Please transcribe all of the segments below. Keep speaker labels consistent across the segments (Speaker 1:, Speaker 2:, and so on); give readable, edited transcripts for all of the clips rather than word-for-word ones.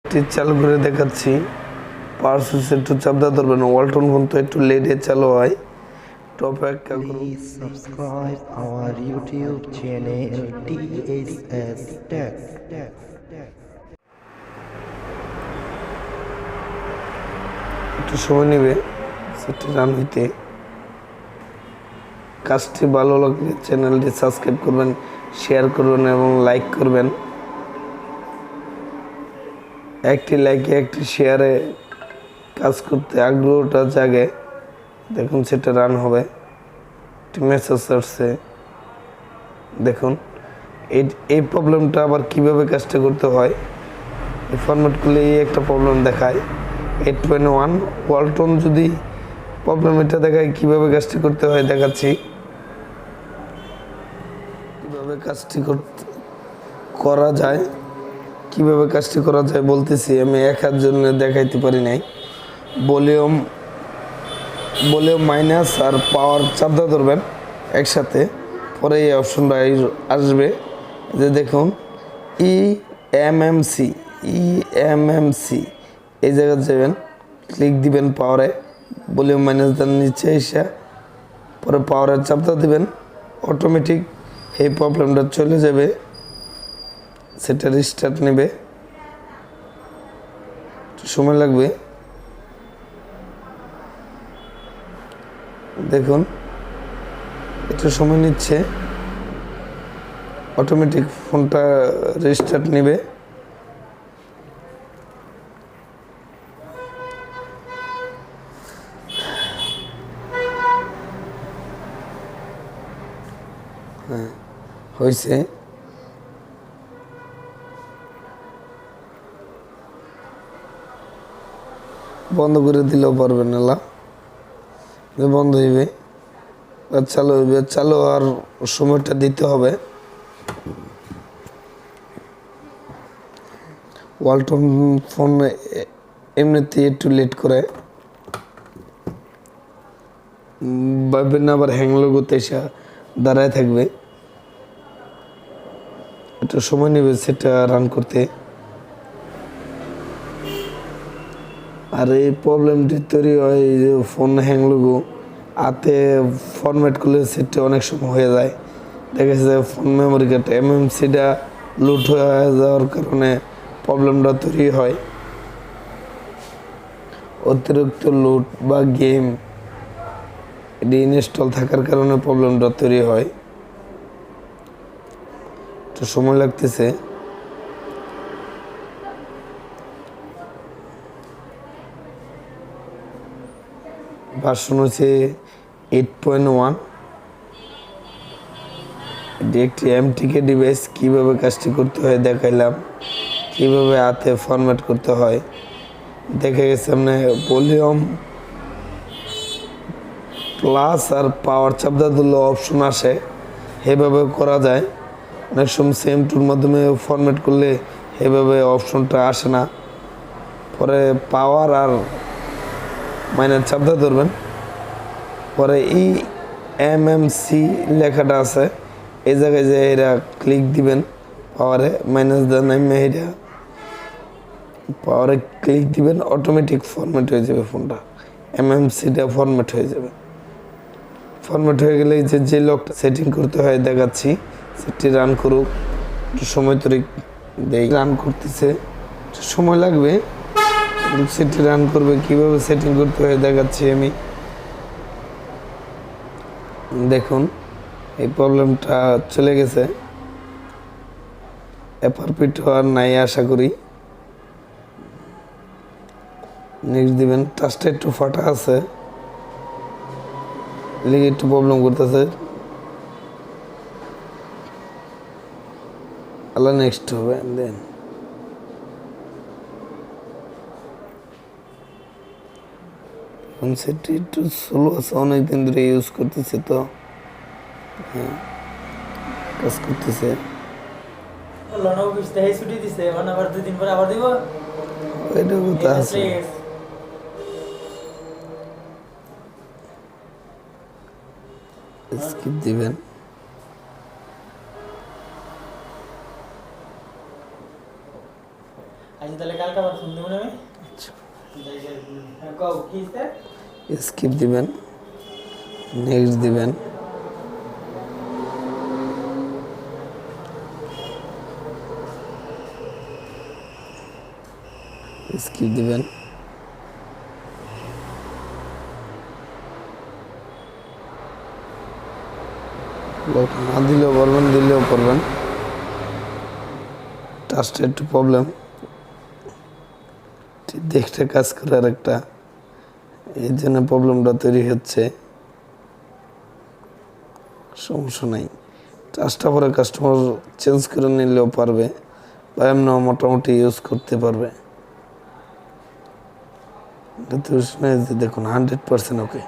Speaker 1: চালু করে দেখাচ্ছি। পাওয়ার সুইচ একটু চাপদা ধরবেন। ওয়ালটন ফোন তো একটু লেটে চালু হয়। টপ এক
Speaker 2: Please subscribe our YouTube channel THS-TECH.
Speaker 1: একটু সময় নেবে সেটি রান হইতে। কাজটি ভালো লাগলে চ্যানেলটি সাবস্ক্রাইব করবেন, শেয়ার করবেন এবং লাইক করবেন। একটি লাইকে একটি শেয়ারে কাজ করতে আগ্রহটা জাগে। দেখুন সেটা রান হবে। একটি মেসেজ আসছে, দেখুন এই প্রবলেমটা আবার কিভাবে কাজটা করতে হয়। এই ফরম্যাট করলে এই একটা প্রবলেম দেখায় 8.1 ওয়ালটন। যদি প্রবলেম এটা দেখায় কিভাবে কাজটি করতে হয় দেখাচ্ছি। কিভাবে কাজটি করা যায় বলতেছি। আমি একার জন্য দেখাইতে পারি নাই। ভলিউম মাইনাস আর পাওয়ার চাপদা ধরবেন একসাথে, পরে এই অপশনটা আসবে যে দেখুন emmc এই জায়গায় যাবেন, ক্লিক দিবেন পাওয়ারে, ভলিউম মাইনাস দেন নিচে এসে পরে পাওয়ারের চাপদা দিবেন। অটোমেটিক এই প্রবলেমটা চলে যাবে। সেটা রিস্টার্ট নেবে, সময় লাগবে। দেখুন একটু সময় নিচ্ছে। অটোমেটিক ফোনটা রিস্টার্ট নেবে। হ্যাঁ হয়েছে। বন্ধ করে দিলেও পারবেন না, বন্ধ হইবে আর চালু হইবে। চালু আর সময়টা দিতে হবে। ওয়ালটন ফোন এমনিতে একটু লেট করে, ভাববেন আবার হ্যাং লোগোতে এসে দাঁড়ায় থাকবে। একটু সময় নেবে সেটা রান করতে। আর এই প্রবলেমটি তৈরি হয় যে ফোন হ্যাং লোগো হাতে ফরম্যাট করলে সেটা অনেক সময় হয়ে যায়। দেখা যাচ্ছে ফোন মেমোরি কার্ড এমএমসিটা লুট হয়ে যাওয়ার কারণে প্রবলেমটা তৈরি হয়। অতিরিক্ত লুট বা গেম এটি ইনস্টল থাকার কারণে প্রবলেমটা তৈরি হয়। একটু সময় লাগতেছে। ভার্সন হচ্ছে 8.1। এটি একটি এমটিকে ডিভাইস। কীভাবে কাজটি করতে হয় দেখাইলাম, কীভাবে হাতে ফরম্যাট করতে হয় দেখে গেছে। সামনে ভলিউম প্লাস আর পাওয়ার চাপদা দিলে অপশন আসে, এভাবে করা যায়। অনেক সময় সেম টুর মাধ্যমে ফরম্যাট করলে এভাবে অপশনটা আসে না। পরে পাওয়ার আর মাইনাস চাপদা ধরবেন, পরে emmc লেখাটা আছে এই জায়গায় যে এরা ক্লিক দিবেন। পাওয়ারে মাইনাস দেন এরা পাওয়ারে ক্লিক দিবেন, অটোমেটিক ফরম্যাট হয়ে যাবে ফোনটা। এমএমসিটা ফরম্যাট হয়ে যাবে। ফরম্যাট হয়ে গেলে যে লকটা সেটিং করতে হয় দেখাচ্ছি। সেটি রান করুক, একটু সময় তৈরি দেই। রান করতেছে, সময় লাগবে। সেটি রান করবে। কিভাবে সেটিং করতে হয় দেখাচ্ছি আমি। দেখুন এই প্রবলেমটা চলে গেছে। এফআরপিট আর নাই আশা করি। নেক্সট দিবেন। টাচটা একটু ফাটা আছে, লিগে একটু প্রবলেম করতেছে। আল্লাহ নেক্সট হবে। দেন সেটি একটু স্লো আছে, অনেকদিন ধরে ইউজ করতেছে তো। হ্যাঁ কাজ করতেছে। এটা কথা আছে। স্কিপ দিবেন।
Speaker 3: আচ্ছা তাহলে কাল
Speaker 1: স্কিপ দিবেন, নেক্সট দিবেন, স্কিপ দিবেন, লক না দিলেও পারবেন, দিলেও পারবেন। টাচটা একটু প্রবলেম, দেখতে কাজ করার একটা, এই জন্য প্রবলেমটা তৈরি হচ্ছে। সমস্যা নাই, টাচটা পরে কাস্টমার চেঞ্জ করে নিলেও পারবে বা এমনিও মোটামুটি ইউজ করতে পারবে। দেখুন 100% ওকে।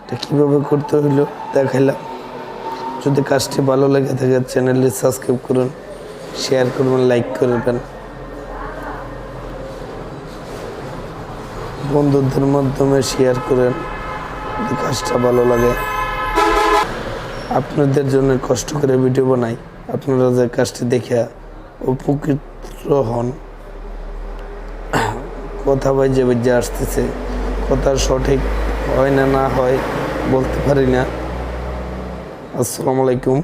Speaker 1: এটা কীভাবে করতে হইলো দেখাইলাম। যদি কাজটি ভালো লেগে থাকে চ্যানেলটি সাবস্ক্রাইব করুন, শেয়ার করবেন, লাইক করবেন, বন্ধুদের মাধ্যমে শেয়ার করেন যদি কাজটা ভালো লাগে। আপনাদের জন্য কষ্ট করে ভিডিও বানাই, আপনারা যে কাজটি দেখে উপকৃত হন। কথা বাজে বাজে আসতেছে, কথা সঠিক হয় না না হয় বলতে পারি না। আসসালামু আলাইকুম।